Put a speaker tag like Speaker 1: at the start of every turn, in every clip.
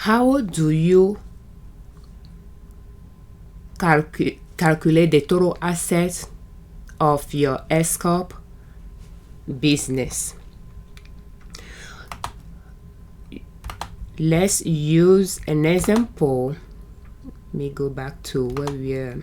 Speaker 1: how do you calculate the total assets of your S Corp business? Let's use an example. Let me go back to where we are.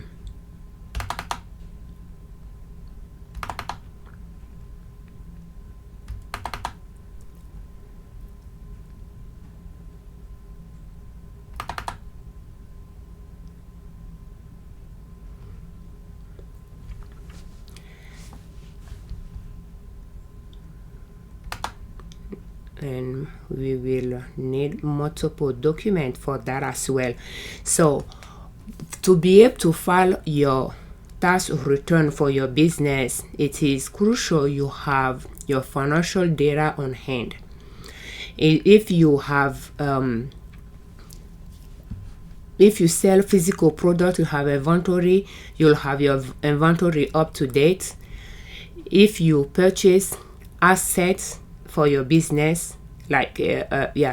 Speaker 1: And we will need multiple documents for that as well. So to be able to file your tax return for your business, it is crucial you have your financial data on hand. If you have if you sell physical product, you have inventory, you'll have your inventory up to date. If you purchase assets for your business, like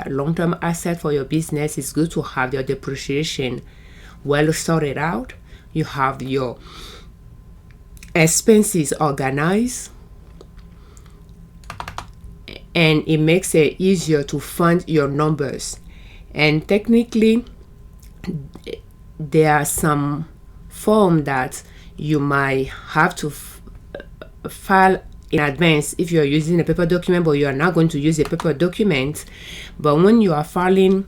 Speaker 1: long-term asset for your business, it's good to have your depreciation well sorted out. You have your expenses organized, and it makes it easier to fund your numbers. And technically, there are some form that you might have to file in advance if you're using a paper document, but you are not going to use a paper document. But when you are filing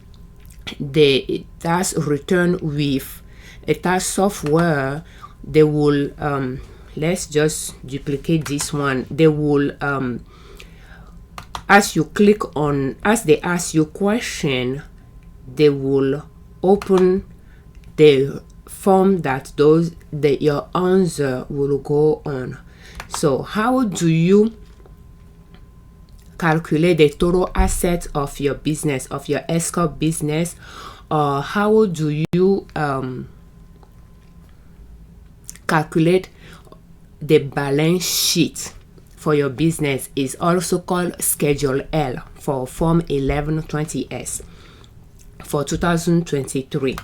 Speaker 1: the tax return with a tax software, they will let's just duplicate this one. They will as they ask you question, they will open the form that your answer will go on. So how do you calculate the total assets of your business, of your S Corp business, or how do you calculate the balance sheet for your business? Is also called Schedule L for Form 1120S for 2023.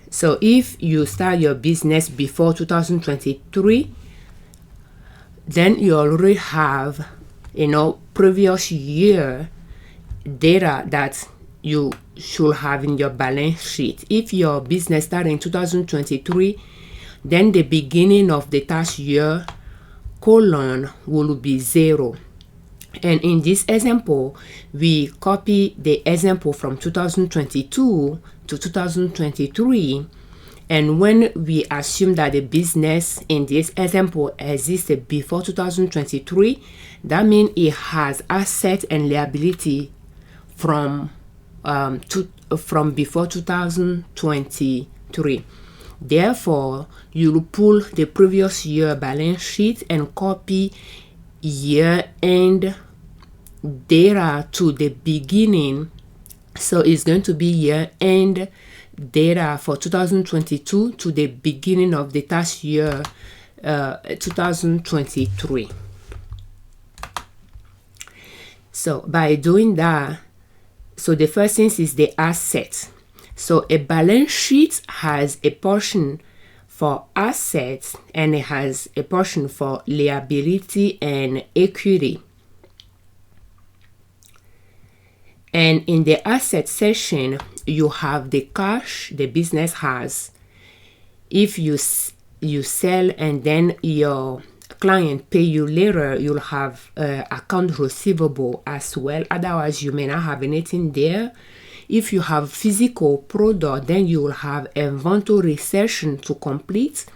Speaker 1: So if you start your business before 2023, then you already have, previous year data that you should have in your balance sheet. If your business started in 2023, then the beginning of the tax year column will be 0. And in this example, we copy the example from 2022 to 2023. And when we assume that the business in this example existed before 2023, that means it has asset and liability from before 2023. Therefore, you'll pull the previous year balance sheet and copy year-end data to the beginning. So it's going to be year-end data for 2022 to the beginning of the tax year 2023. So by doing that, so the first thing is the asset. So a balance sheet has a portion for assets and it has a portion for liability and equity. And in the asset section, you have the cash the business has. If you sell and then your client pay you later, you'll have account receivable as well. Otherwise, you may not have anything there. If you have physical product, then you will have inventory section to complete.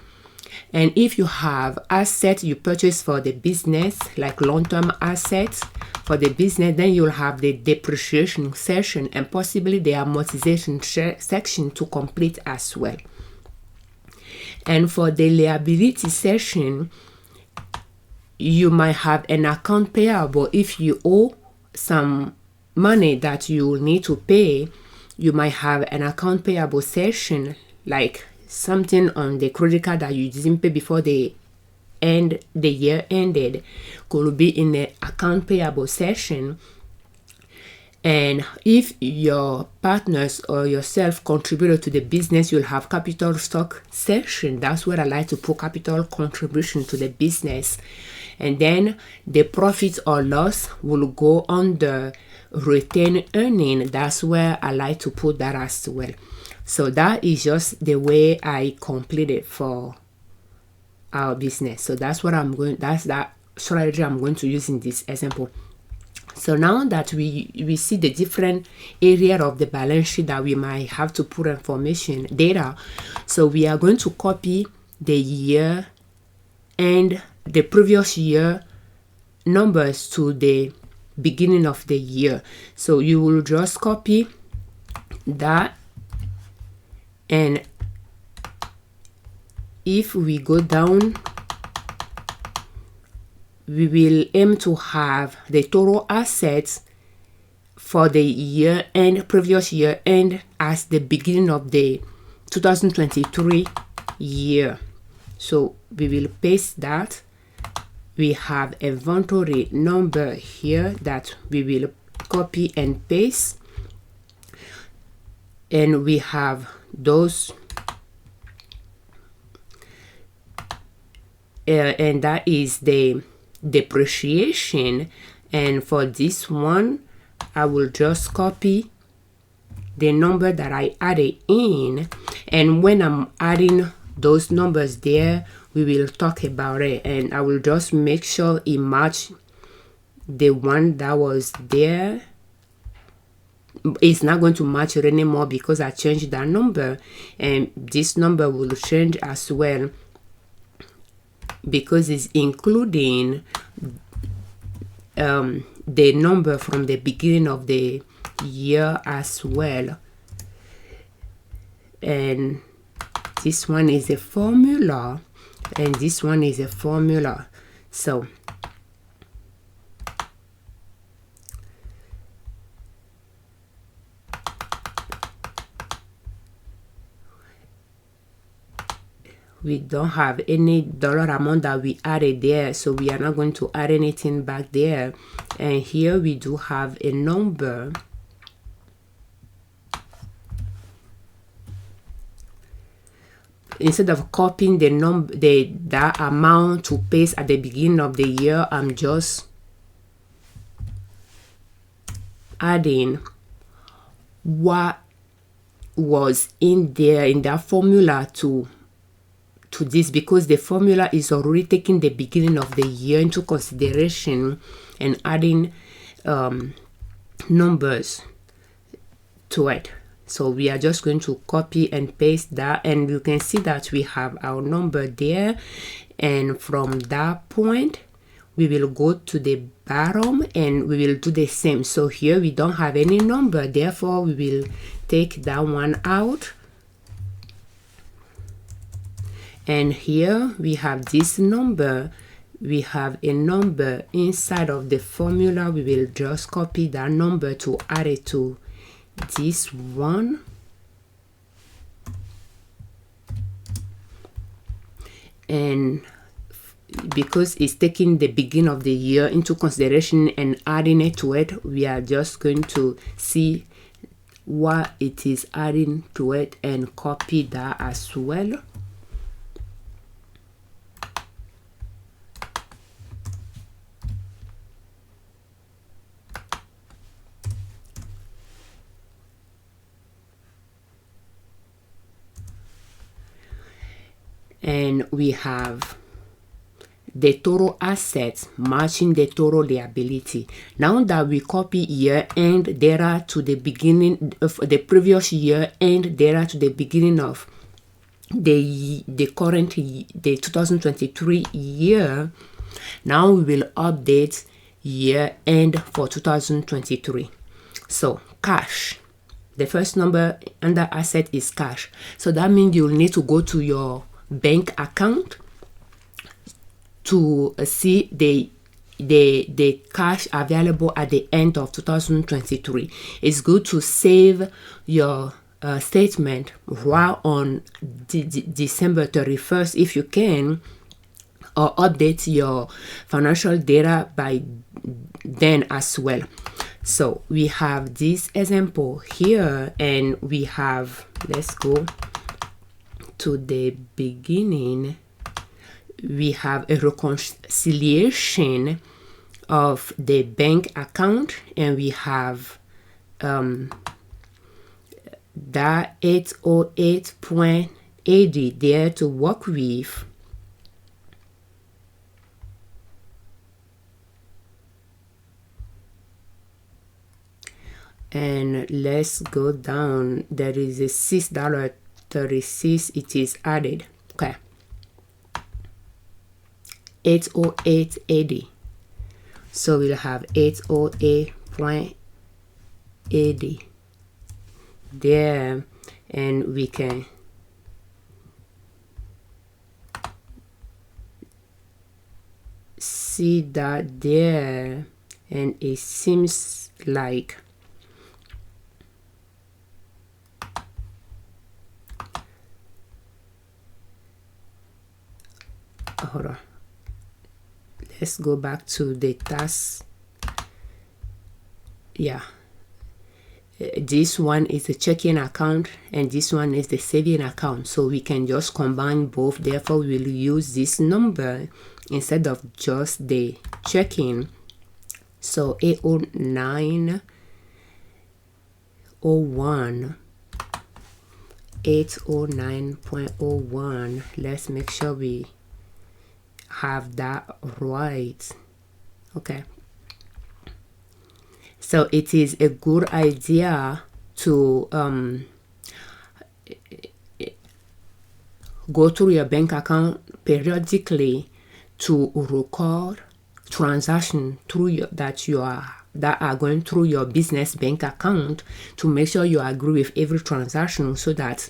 Speaker 1: And if you have assets you purchase for the business, like long-term assets for the business, then you'll have the depreciation section and possibly the amortization section to complete as well. And for the liability section, you might have an account payable. If you owe some money that you need to pay, you might have an account payable section, like something on the credit card that you didn't pay before the year ended, could be in the account payable section. And if your partners or yourself contributed to the business, you'll have capital stock section. That's where I like to put capital contribution to the business. And then the profit or loss will go on the retained earning. That's where I like to put that as well. So that is just the way I complete it for our business. So that's that strategy I'm going to use in this example. So now that we see the different area of the balance sheet that we might have to put information data, so we are going to copy the year and the previous year numbers to the beginning of the year. So you will just copy that, and if we go down, we will aim to have the total assets for the year and previous year end as the beginning of the 2023 year. So we will paste that. We have inventory number here that we will copy and paste, and we have those and that is the depreciation. And for this one, I will just copy the number that I added in, and when I'm adding those numbers there, we will talk about it, and I will just make sure it match the one that was there. It's not going to match it anymore because I changed that number, and this number will change as well because it's including the number from the beginning of the year as well. And this one is a formula, and this one is a formula. So we don't have any dollar amount that we added there, so we are not going to add anything back there. And here we do have a number. Instead of copying the number, that amount to paste at the beginning of the year, I'm just adding what was in there in that formula to this, because the formula is already taking the beginning of the year into consideration and adding numbers to it. So we are just going to copy and paste that, and you can see that we have our number there. And from that point, we will go to the bottom and we will do the same. So here we don't have any number, therefore we will take that one out. And here we have this number. We have a number inside of the formula. We will just copy that number to add it to this one. And because it's taking the beginning of the year into consideration and adding it to it, we are just going to see what it is adding to it and copy that as well. And we have the total assets matching the total liability. Now that we copy year end data to the beginning of the previous year end data to the beginning of the current, the 2023 year, now we will update year end for 2023. So cash, the first number under asset is cash. So that means you'll need to go to your bank account to see the cash available at the end of 2023. It's good to save your statement while on December 31st if you can, or update your financial data by then as well. So we have this example here, and we have, let's go to the beginning. We have a reconciliation of the bank account, and we have that 808.80 there to work with. And let's go down. There is a $6.36. It is added. Okay. 808.80. So we'll have 808.80 there, and we can see that there, and it seems like hold on, let's go back to the task. Yeah, this one is the checking account and this one is the saving account, so we can just combine both. Therefore we'll use this number instead of just the checking. So 809.01, 809.01. Let's make sure we have that right. Okay, so it is a good idea to go through your bank account periodically to record transactions through that are going through your business bank account, to make sure you agree with every transaction, so that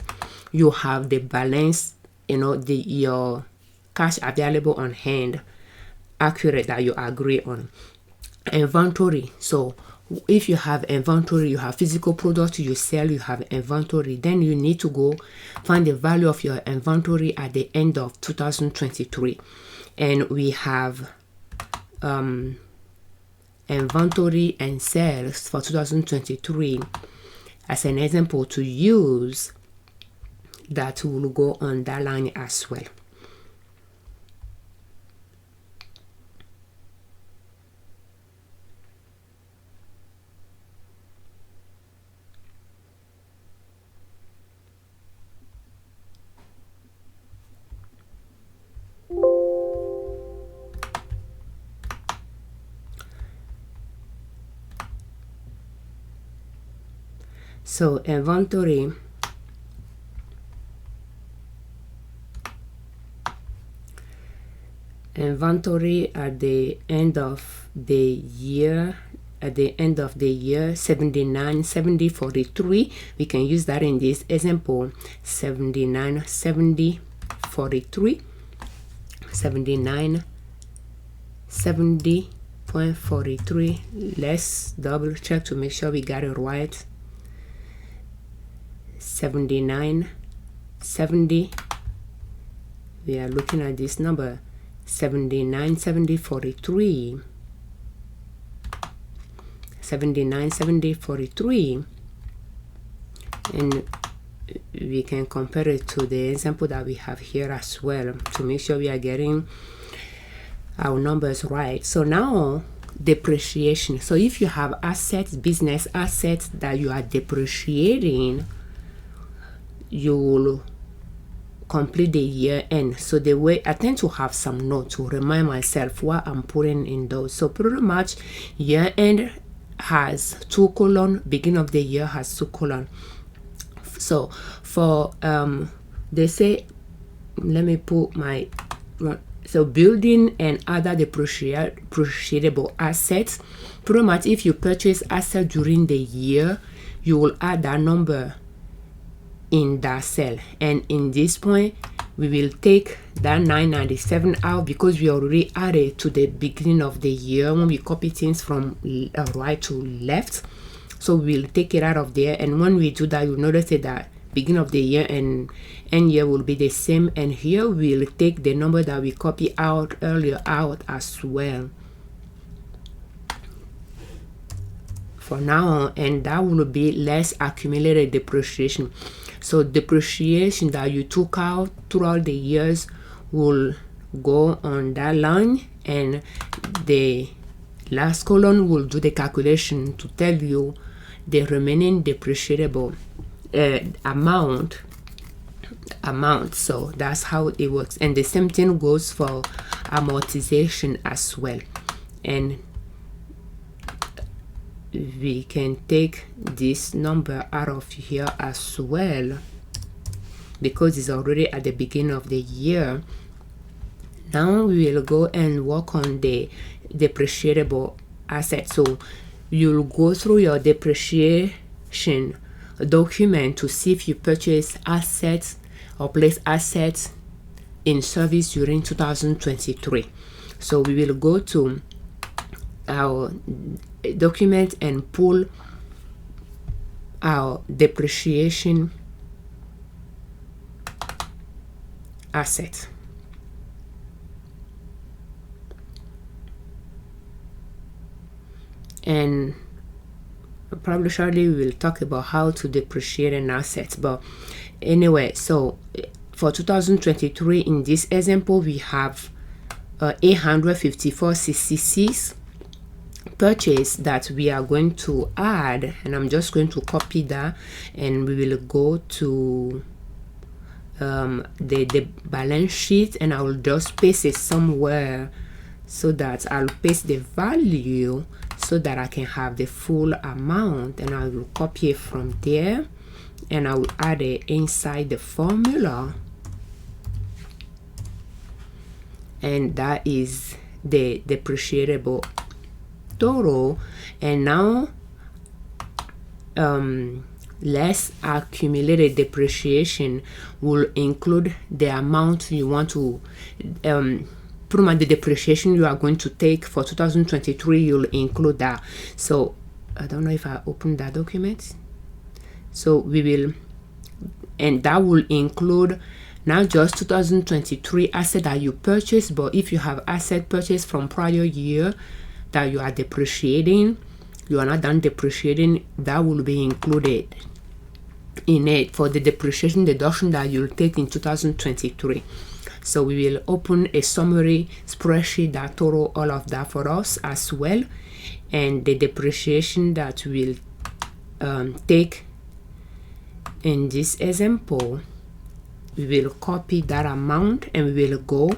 Speaker 1: you have the balance, your cash available on hand accurate, that you agree on. Inventory. So if you have inventory, you have physical products you sell, you have inventory, then you need to go find the value of your inventory at the end of 2023. And we have inventory and sales for 2023 as an example to use, that will go on that line as well. So inventory at the end of the year, 79 70 43. We can use that in this example. 79 70 43, 79 70.43. Let's double check to make sure we got it right. 79 70. We are looking at this number, 79 70 43, 79 70 43, and we can compare it to the example that we have here as well, to make sure we are getting our numbers right. So now depreciation. So if you have assets, business assets that you are depreciating, you will complete the year end. So the way I tend to have some notes to remind myself what I'm putting in those. So pretty much year end has 2 column, beginning of the year has 2 column. So for they say, let me put my, so building and other depreciable assets, pretty much if you purchase assets during the year, you will add that number in that cell. And in this point, we will take that 997 out because we already added to the beginning of the year when we copy things from right to left. So we'll take it out of there, and when we do that, you'll notice that beginning of the year and end year will be the same. And here we'll take the number that we copy out earlier out as well. for now on, and that will be less accumulated depreciation. So depreciation that you took out throughout the years will go on that line, and the last column will do the calculation to tell you the remaining depreciable amount. So that's how it works, and the same thing goes for amortization as well. And we can take this number out of here as well because it's already at the beginning of the year. Now we will go and work on the depreciable asset. So you'll go through your depreciation document to see if you purchase assets or place assets in service during 2023. So we will go to our document and pull our depreciation asset. And probably shortly we will talk about how to depreciate an asset. But anyway, so for 2023 in this example we have 854.66 purchase that we are going to add, and I'm just going to copy that, and we will go to the balance sheet, and I will just paste it somewhere so that I'll paste the value so that I can have the full amount, and I will copy it from there and I will add it inside the formula, and that is the depreciable total. And now less accumulated depreciation will include the amount you want to pretty much the depreciation you are going to take for 2023. You'll include that. So I don't know if I open that document. So we will, and that will include not just 2023 asset that you purchased, but if you have asset purchased from prior year that you are depreciating, you are not done depreciating, that will be included in it for the depreciation deduction that you'll take in 2023. So we will open a summary spreadsheet that total all of that for us as well, and the depreciation that we'll take in this example, we will copy that amount and we will go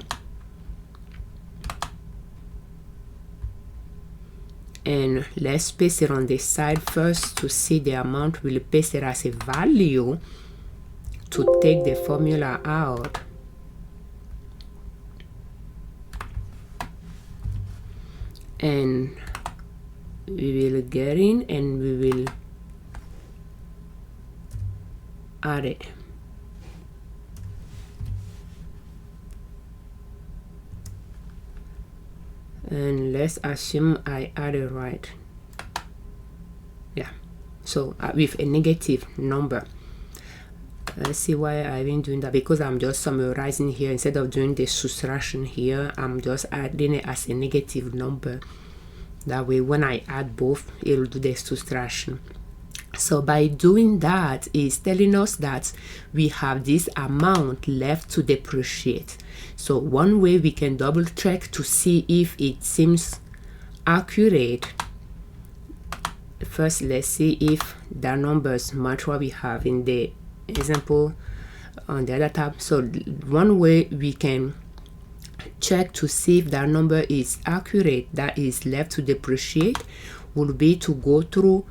Speaker 1: and let's paste it on the side first to see the amount. We'll paste it as a value to take the formula out. And we will get in and we will add it. And let's assume I added right. Yeah, so with a negative number. Let's see why I've been doing that, because I'm just summarizing here. Instead of doing the subtraction here, I'm just adding it as a negative number. That way when I add both, it'll do the subtraction. So by doing that, it's telling us that we have this amount left to depreciate. So one way we can double check to see if it seems accurate, first let's see if the numbers match what we have in the example on the other tab. So one way we can check to see if that number is accurate that is left to depreciate would be to go through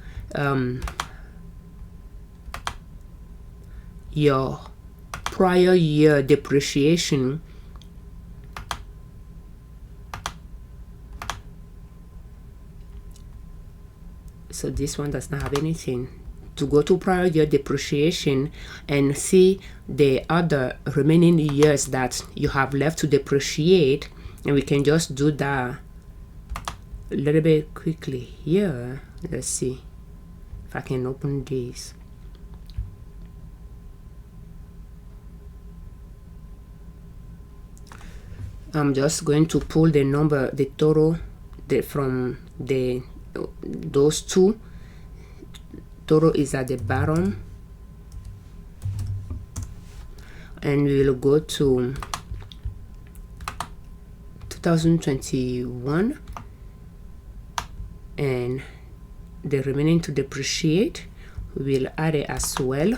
Speaker 1: your prior year depreciation so this one does not have anything. To go to prior year depreciation and see the other remaining years that you have left to depreciate, and we can just do that a little bit quickly here. Let's see if I can open this. I'm just going to pull the number, the total from those two total is at the bottom, and we will go to 2021, and the remaining to depreciate we'll add it as well.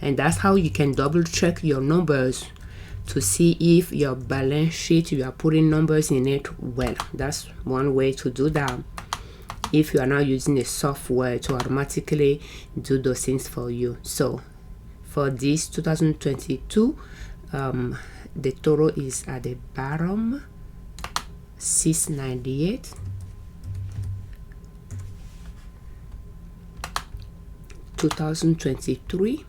Speaker 1: And that's how you can double check your numbers to see if your balance sheet, you are putting numbers in it well. That's one way to do that, if you are not using a software to automatically do those things for you. So for this 2022, the total is at the bottom, 698. 2023,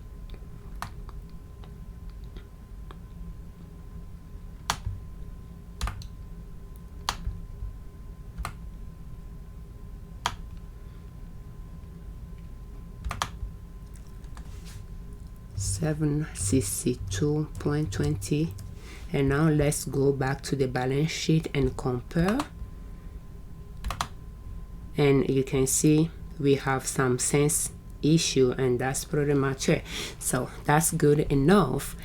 Speaker 1: $762.20. And now let's go back to the balance sheet and compare, and you can see we have some cents issue, and that's pretty much it. So that's good enough.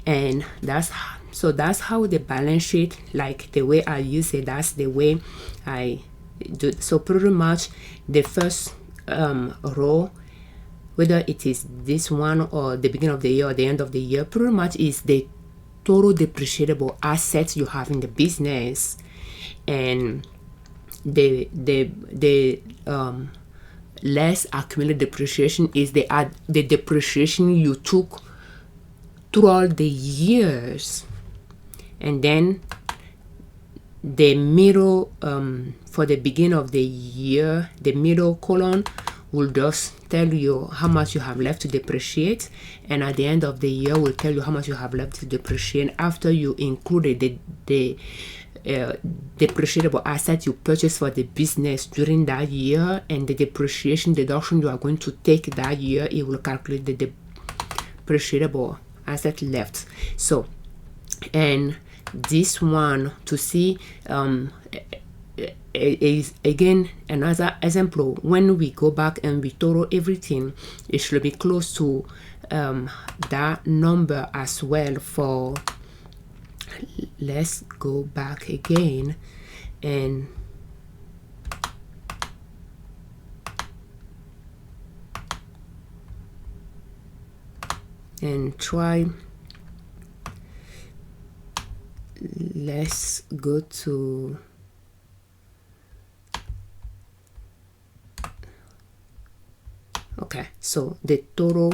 Speaker 1: And that's how the balance sheet, like the way I use it, that's the way I do. So pretty much the first row, whether it is this one or the beginning of the year or the end of the year, pretty much is the total depreciable assets you have in the business, and the less accumulated depreciation is the depreciation you took throughout the years. And then the middle, for the beginning of the year, the middle column will just tell you how much you have left to depreciate, and at the end of the year will tell you how much you have left to depreciate after you included the depreciable asset you purchased for the business during that year, and the depreciation deduction you are going to take that year. It will calculate the depreciable asset left. So, and this one to see is again another example. When we go back and we total everything, it should be close to that number as well. For let's go back again and try. Let's go to okay, so the total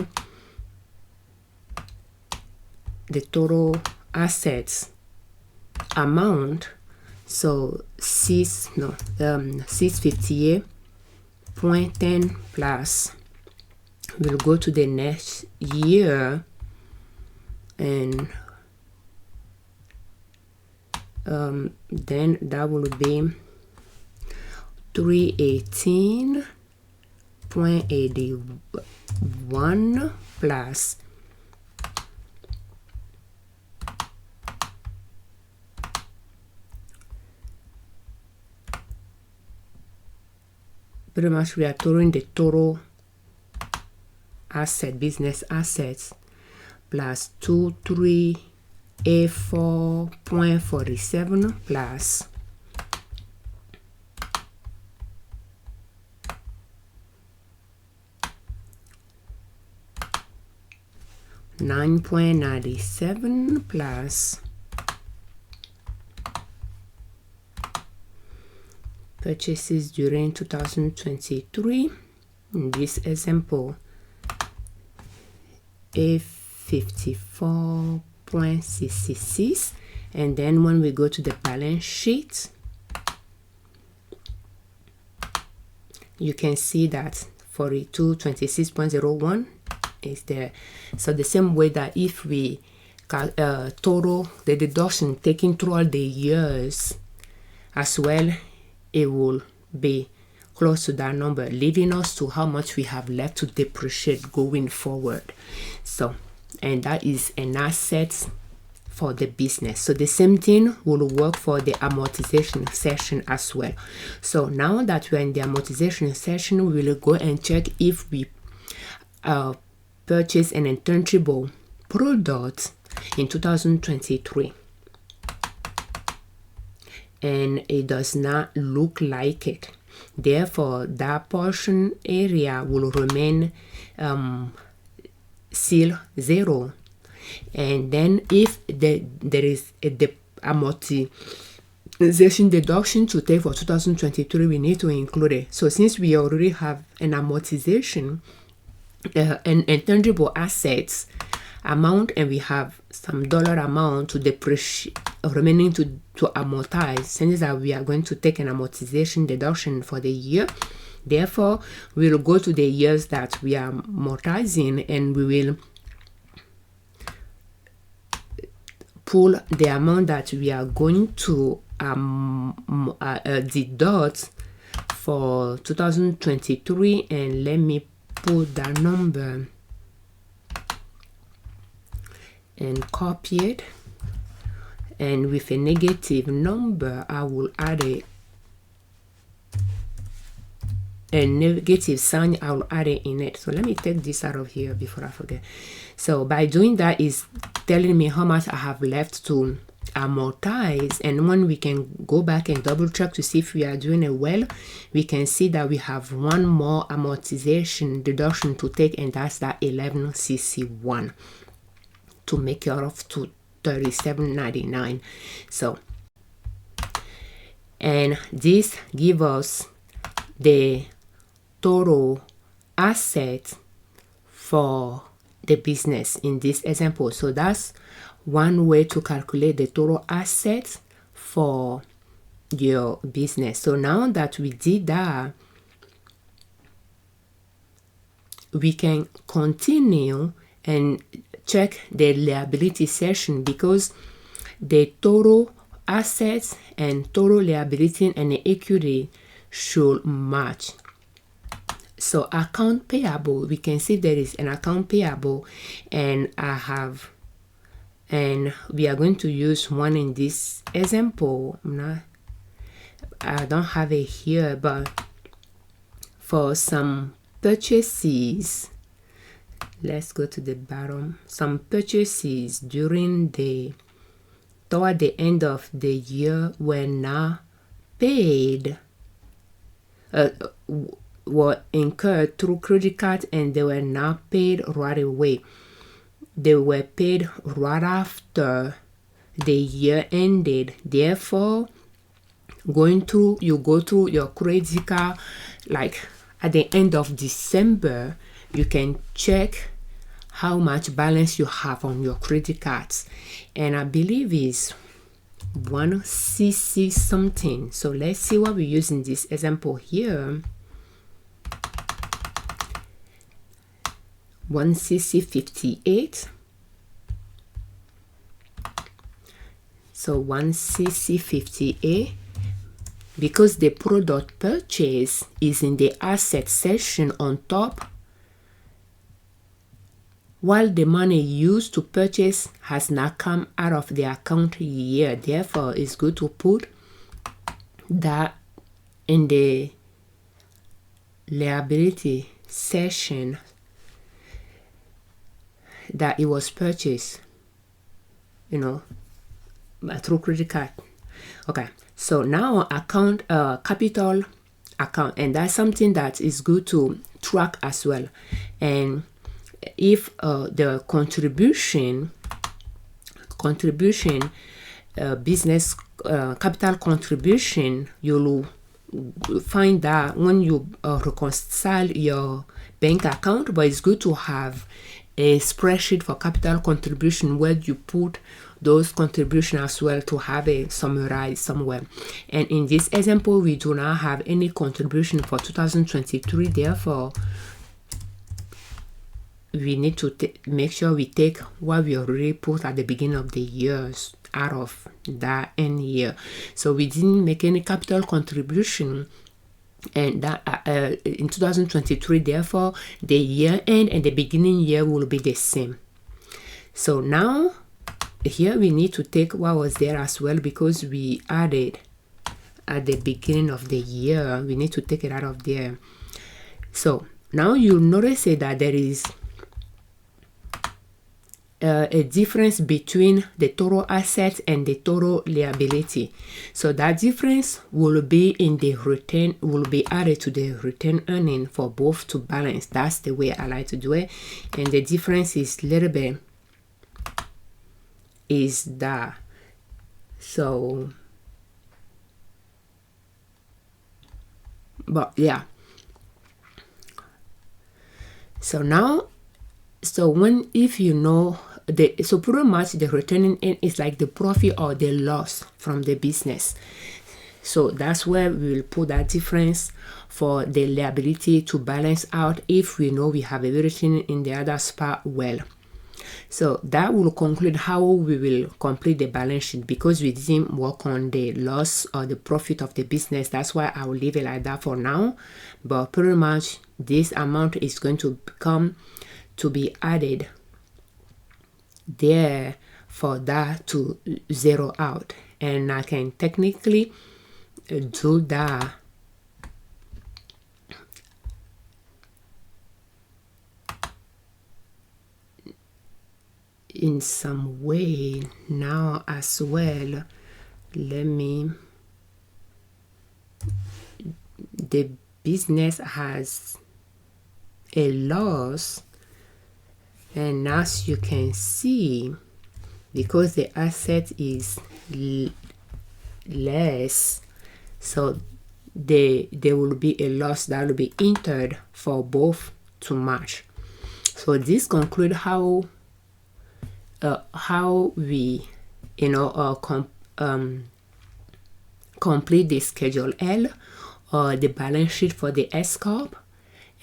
Speaker 1: assets amount, so 658.10 plus, we'll go to the next year, and then that will be 318.81 plus pretty much we are totaling the total asset, business assets, plus 2384.47 plus 9.97 plus purchases during 2023. In this example, A54.66. And then when we go to the balance sheet, you can see that 4226.01 is there. So the same way that if we total the deduction taken throughout the years as well, it will be close to that number, leading us to how much we have left to depreciate going forward. So, and that is an asset for the business. So the same thing will work for the amortization section as well. So now that we're in the amortization section, we will go and check if we purchase an intangible product in 2023, and it does not look like it. Therefore, that portion area will remain still zero. And then if there is a amortization deduction to take for 2023, we need to include it. So since we already have an amortization, an intangible assets amount, and we have some dollar amount to depreciate remaining to amortize, since that we are going to take an amortization deduction for the year, therefore we will go to the years that we are amortizing, and we will pull the amount that we are going to deduct for 2023, and let me put that number and copy it, and with a negative number I will add a negative sign. I will add it in it. So let me take this out of here before I forget. So by doing that is telling me how much I have left to amortize, and when we can go back and double check to see if we are doing it well, we can see that we have one more amortization deduction to take, and that's that 11cc1 to make it off to $37.99. So, and this gives us the total asset for the business in this example. So that's one way to calculate the total assets for your business. So now that we did that, we can continue and check the liability section, because the total assets and total liability and the equity should match. So account payable, we can see there is an account payable, and we are going to use one in this example. I don't have it here, but for some purchases, let's go to the bottom. Some purchases toward the end of the year were not paid, were incurred through credit card, and they were not paid right away. They were paid right after the year ended. Therefore, you go through your credit card, like at the end of December, you can check how much balance you have on your credit cards, and I believe is 1cc something. So let's see what we use in this example here. 1cc 58. So 1cc 58, because the product purchase is in the asset section on top, while the money used to purchase has not come out of the account year. Therefore, it's good to put that in the liability section, that it was purchased, through credit card. Okay, so now capital account, and that's something that is good to track as well. And if the business capital contribution, you'll find that when you reconcile your bank account, but it's good to have a spreadsheet for capital contribution where you put those contributions as well, to have a summarized somewhere. And in this example, we do not have any contribution for 2023. Therefore, we need to make sure we take what we already put at the beginning of the years out of that end year. So we didn't make any capital contribution, and that in 2023, therefore the year end and the beginning year will be the same. So now here we need to take what was there as well, because we added at the beginning of the year. We need to take it out of there. So now you'll notice that there is a difference between the total assets and the total liability. So that difference will be in the return, will be added to the return earning for both to balance. That's the way I like to do it. And the difference is little bit is that. So, but yeah. So now, so when, if you know the, so pretty much the returning in is like the profit or the loss from the business. So that's where we will put that difference for the liability to balance out if we know we have everything in the other spot well. So that will conclude how we will complete the balance sheet, because we didn't work on the loss or the profit of the business. That's why I will leave it like that for now. But pretty much this amount is going to come to be added there for that to zero out. And I can technically do that in some way now as well. Let me, the business has a loss, and as you can see, because the asset is less, so there will be a loss that will be entered for both to match. So this conclude how we, you know, complete the Schedule L or the balance sheet for the S Corp,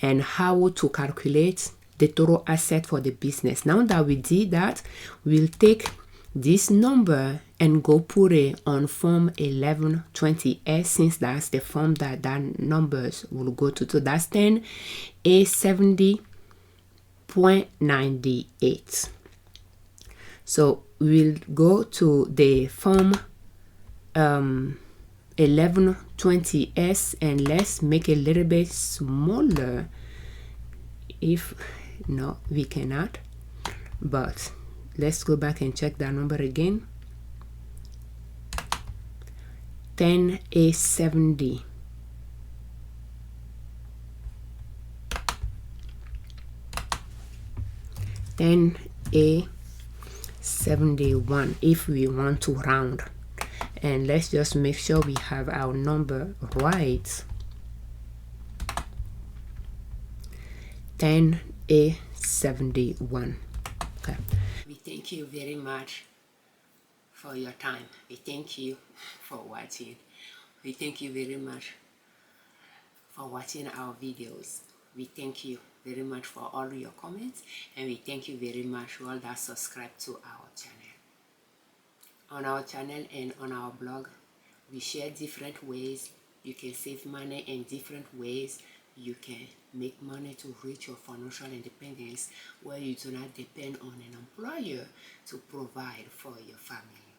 Speaker 1: and how to calculate the total asset for the business. Now that we did that, we'll take this number and go put it on form 1120S, since that's the form that numbers will go to. So that's 10A70.98. So we'll go to the form 1120S, and let's make it a little bit smaller. If no, we cannot, but let's go back and check that number again. 10A70. A71 if we want to round. And let's just make sure we have our number right. 10A71. Okay. We thank you very much for your time. We thank you for watching. We thank you very much for watching our videos. We thank you very much for all your comments, and we thank you very much for all that subscribe to our channel. On our channel and on our blog, we share different ways you can save money and different ways you can make money to reach your financial independence, where you do not depend on an employer to provide for your family.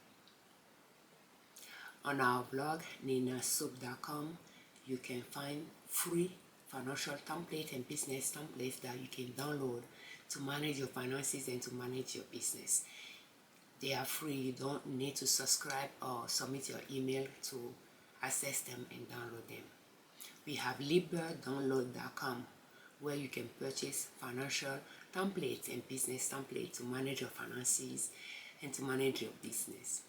Speaker 1: On our blog, ninasoup.com, you can find free financial templates and business templates that you can download to manage your finances and to manage your business. They are free. You don't need to subscribe or submit your email to access them and download them. We have liberdownload.com, where you can purchase financial templates and business templates to manage your finances and to manage your business.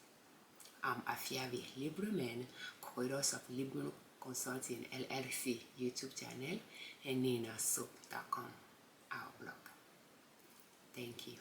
Speaker 1: I'm Afiavi Liberman, co-host of Liberman Consulting L.L.C YouTube channel, and ninasoup.com, our blog. Thank you.